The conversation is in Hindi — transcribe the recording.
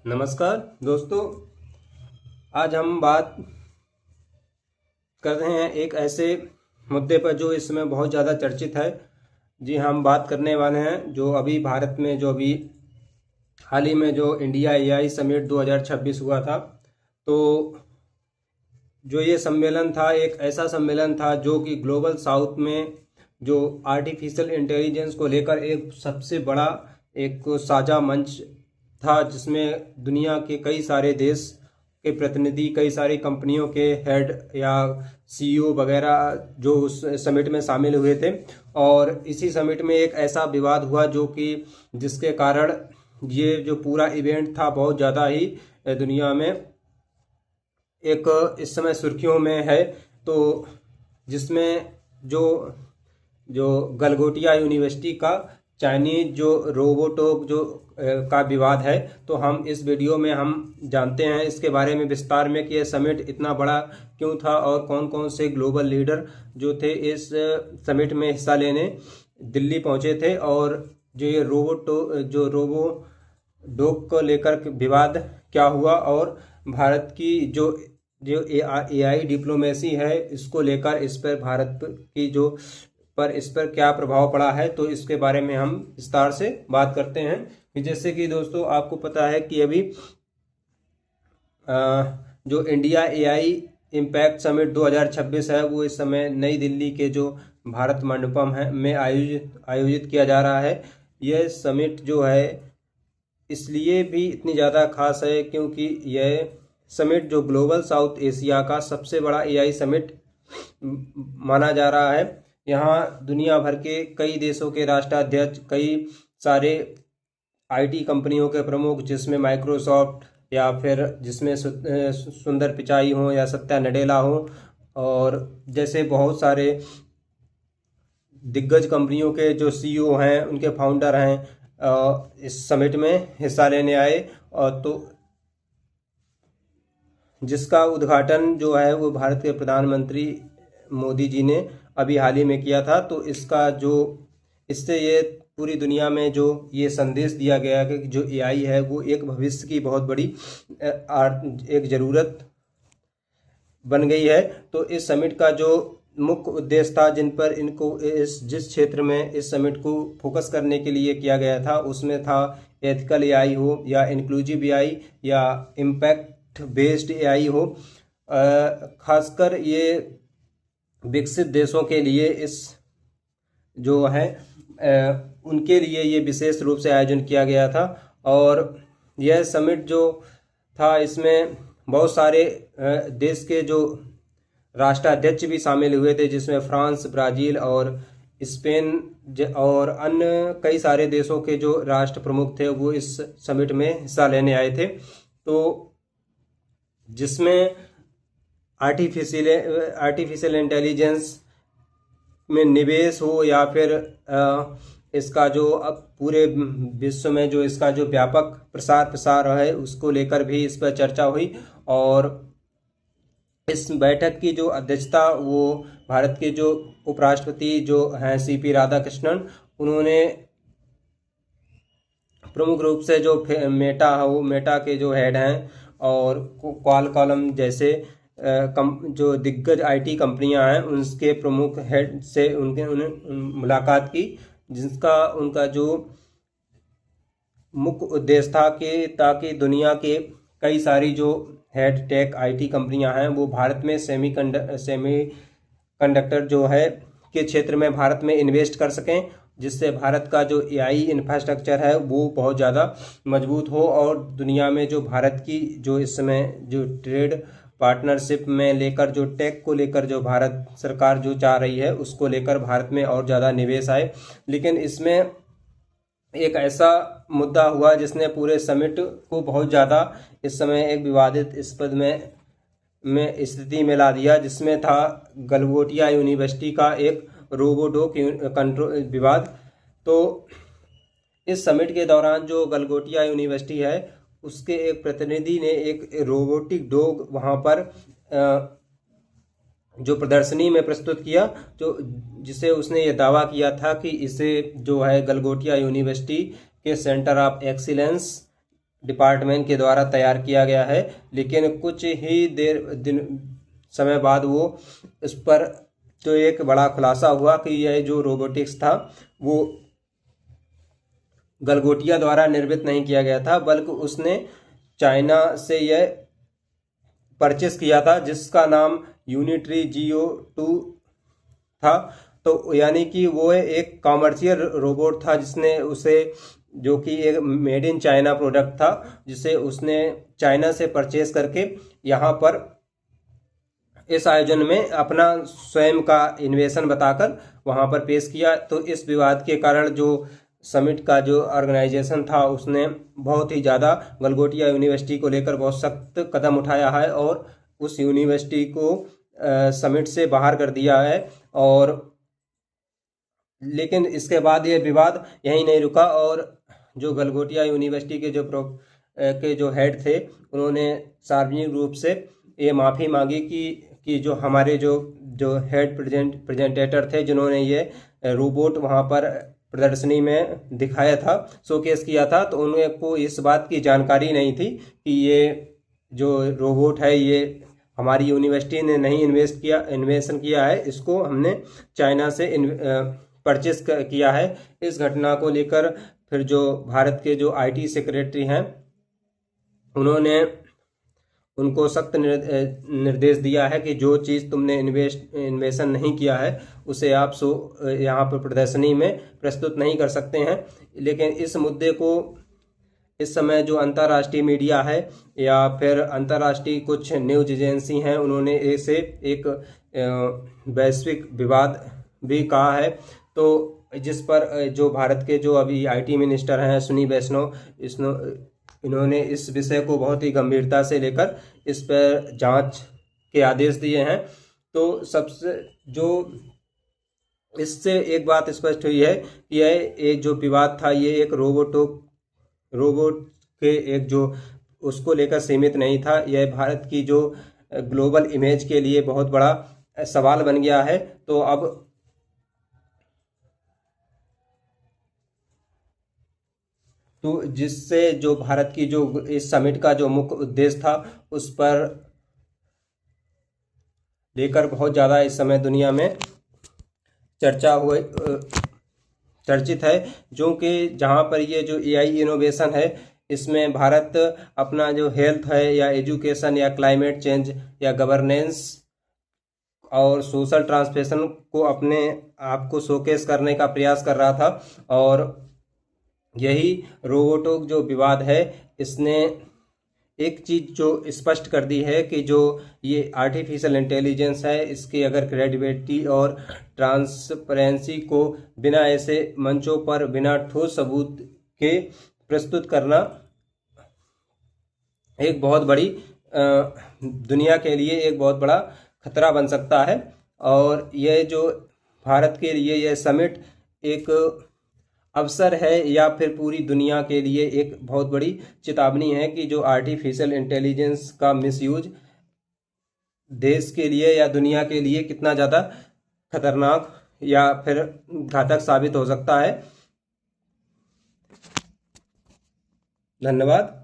नमस्कार दोस्तों। आज हम बात कर रहे हैं एक ऐसे मुद्दे पर जो इस समय बहुत ज़्यादा चर्चित है। जी, हम बात करने वाले हैं जो अभी भारत में जो अभी हाल ही में जो इंडिया एआई समिट 2026 हुआ था। तो जो ये सम्मेलन था, एक ऐसा सम्मेलन था जो कि ग्लोबल साउथ में जो आर्टिफिशियल इंटेलिजेंस को लेकर एक सबसे बड़ा एक साझा मंच था, जिसमें दुनिया के कई सारे देश के प्रतिनिधि, कई सारी कंपनियों के हेड या सीईओ वगैरह जो उस समिट में शामिल हुए थे। और इसी समिट में एक ऐसा विवाद हुआ जो कि जिसके कारण ये जो पूरा इवेंट था बहुत ज़्यादा ही दुनिया में एक इस समय सुर्खियों में है। तो जिसमें जो जो गलगोटिया यूनिवर्सिटी का चाइनीज जो रोबोटोक जो का विवाद है, तो हम इस वीडियो में हम जानते हैं इसके बारे में विस्तार में कि यह समिट इतना बड़ा क्यों था और कौन कौन से ग्लोबल लीडर जो थे इस समिट में हिस्सा लेने दिल्ली पहुंचे थे, और जो ये रोबोडोक को लेकर विवाद क्या हुआ, और भारत की जो जो एआई डिप्लोमेसी है इसको लेकर इस पर भारत की जो इस पर क्या प्रभाव पड़ा है, तो इसके बारे में हम विस्तार से बात करते हैं। कि जैसे कि दोस्तों आपको पता है कि अभी जो इंडिया एआई इम्पैक्ट समिट 2026 है वो इस समय नई दिल्ली के जो भारत मंडपम है में आयोजित किया जा रहा है। यह समिट जो है इसलिए भी इतनी ज़्यादा खास है क्योंकि यह समिट जो ग्लोबल साउथ एशिया का सबसे बड़ा एआई समिट माना जा रहा है। यहाँ दुनिया भर के कई देशों के राष्ट्राध्यक्ष, कई सारे आईटी कंपनियों के प्रमुख, जिसमें माइक्रोसॉफ्ट या फिर जिसमें सुंदर पिचाई हो या सत्या नडेला हो, और जैसे बहुत सारे दिग्गज कंपनियों के जो सीईओ हैं, उनके फाउंडर हैं, इस समिट में हिस्सा लेने आए। और तो जिसका उद्घाटन जो है वो भारत के प्रधानमंत्री मोदी जी ने अभी हाल ही में किया था। तो इसका जो इससे ये पूरी दुनिया में जो ये संदेश दिया गया कि जो एआई है वो एक भविष्य की बहुत बड़ी एक ज़रूरत बन गई है। तो इस समिट का जो मुख्य उद्देश्य था, जिन पर इनको जिस क्षेत्र में इस समिट को फोकस करने के लिए किया गया था, उसमें था एथिकल एआई हो या इंक्लूसिव एआई या इम्पैक्ट बेस्ड एआई हो। खासकर ये विकसित देशों के लिए इस जो है उनके लिए ये विशेष रूप से आयोजन किया गया था। और यह समिट जो था इसमें बहुत सारे देश के जो राष्ट्राध्यक्ष भी शामिल हुए थे, जिसमें फ्रांस, ब्राज़ील और स्पेन और अन्य कई सारे देशों के जो राष्ट्र प्रमुख थे वो इस समिट में हिस्सा लेने आए थे। तो जिसमें आर्टिफिशियल इंटेलिजेंस में निवेश हो या फिर इसका जो अब पूरे विश्व में जो इसका जो व्यापक प्रसार है उसको लेकर भी इस पर चर्चा हुई। और इस बैठक की जो अध्यक्षता वो भारत के जो उपराष्ट्रपति जो हैं सीपी राधाकृष्णन, उन्होंने प्रमुख रूप से जो मेटा के जो हेड हैं और क्वालकॉम जैसे जो दिग्गज आईटी कंपनियां हैं उनके प्रमुख हेड से उन्हें मुलाकात की, जिसका उनका जो मुख्य उद्देश्य था कि ताकि दुनिया के कई सारी जो हेड टेक आईटी कंपनियां हैं वो भारत में सेमी कंडक्टर जो है के क्षेत्र में भारत में इन्वेस्ट कर सकें, जिससे भारत का जो एआई इंफ्रास्ट्रक्चर है वो बहुत ज़्यादा मजबूत हो और दुनिया में जो भारत की जो इस समय जो ट्रेड पार्टनरशिप में लेकर जो टेक को लेकर जो भारत सरकार जो चाह रही है उसको लेकर भारत में और ज़्यादा निवेश आए। लेकिन इसमें एक ऐसा मुद्दा हुआ जिसने पूरे समिट को बहुत ज़्यादा इस समय एक विवादित स्थिति में स्थिति में ला दिया, जिसमें था गलगोटिया यूनिवर्सिटी का एक रोबोडोक कंट्रोल विवाद। तो इस समिट के दौरान जो गलगोटिया यूनिवर्सिटी है उसके एक प्रतिनिधि ने एक रोबोटिक डॉग वहाँ पर जो प्रदर्शनी में प्रस्तुत किया, जो जिसे उसने ये दावा किया था कि इसे जो है गलगोटिया यूनिवर्सिटी के सेंटर ऑफ एक्सीलेंस डिपार्टमेंट के द्वारा तैयार किया गया है, लेकिन कुछ ही समय बाद वो इस पर तो एक बड़ा खुलासा हुआ कि यह जो रोबोटिक्स था वो गलगोटिया द्वारा निर्मित नहीं किया गया था, बल्कि उसने चाइना से यह परचेस किया था, जिसका नाम यूनिट्री GO2 था। तो यानी कि वो एक कॉमर्शियल रोबोट था, जिसने उसे, जो कि एक मेड इन चाइना प्रोडक्ट था, जिसे उसने चाइना से परचेस करके यहाँ पर इस आयोजन में अपना स्वयं का इन्वेशन बताकर वहाँ पर पेश किया। तो इस विवाद के कारण जो समिट का जो ऑर्गेनाइजेशन था उसने बहुत ही ज़्यादा गलगोटिया यूनिवर्सिटी को लेकर बहुत सख्त कदम उठाया है और उस यूनिवर्सिटी को समिट से बाहर कर दिया है। और लेकिन इसके बाद ये विवाद यहीं नहीं रुका और जो गलगोटिया यूनिवर्सिटी के जो हेड थे उन्होंने सार्वजनिक रूप से ये माफ़ी मांगी कि जो हमारे जो हेड प्रेजेंटेटर थे, जिन्होंने ये रोबोट वहाँ पर प्रदर्शनी में दिखाया था, शोकेस किया था, तो उनको इस बात की जानकारी नहीं थी कि ये जो रोबोट है ये हमारी यूनिवर्सिटी ने नहीं इन्वेशन किया है, इसको हमने चाइना से परचेस किया है। इस घटना को लेकर फिर जो भारत के जो IT सेक्रेटरी हैं उन्होंने उनको सख्त निर्देश दिया है कि जो चीज़ तुमने इन्वेशन नहीं किया है उसे आप यहाँ पर प्रदर्शनी में प्रस्तुत नहीं कर सकते हैं। लेकिन इस मुद्दे को इस समय जो अंतर्राष्ट्रीय मीडिया है या फिर अंतर्राष्ट्रीय कुछ न्यूज एजेंसी हैं, उन्होंने इसे एक वैश्विक विवाद भी कहा है। तो जिस पर जो भारत के जो अभी IT मिनिस्टर हैं अश्विनी वैष्णव, इन्होंने इस विषय को बहुत ही गंभीरता से लेकर इस पर जांच के आदेश दिए हैं। तो सबसे जो इससे एक बात स्पष्ट हुई है कि यह जो विवाद था ये एक रोबोट के एक जो उसको लेकर सीमित नहीं था, यह भारत की जो ग्लोबल इमेज के लिए बहुत बड़ा सवाल बन गया है। तो जिससे जो भारत की जो इस समिट का जो मुख्य उद्देश्य था उस पर लेकर बहुत ज़्यादा इस समय दुनिया में चर्चित है, जो कि जहाँ पर ये जो AI इनोवेशन है इसमें भारत अपना जो हेल्थ है या एजुकेशन या क्लाइमेट चेंज या गवर्नेंस और सोशल ट्रांसफॉर्मेशन को अपने आप को शोकेस करने का प्रयास कर रहा था। और यही रोबोटों जो विवाद है इसने एक चीज़ जो स्पष्ट कर दी है कि जो ये आर्टिफिशियल इंटेलिजेंस है इसकी अगर क्रेडिबिलिटी और ट्रांसपेरेंसी को बिना ऐसे मंचों पर बिना ठोस सबूत के प्रस्तुत करना एक बहुत बड़ी दुनिया के लिए एक बहुत बड़ा खतरा बन सकता है। और यह जो भारत के लिए यह समिट एक अवसर है या फिर पूरी दुनिया के लिए एक बहुत बड़ी चेतावनी है कि जो आर्टिफिशियल इंटेलिजेंस का मिसयूज देश के लिए या दुनिया के लिए कितना ज़्यादा खतरनाक या फिर घातक साबित हो सकता है। धन्यवाद।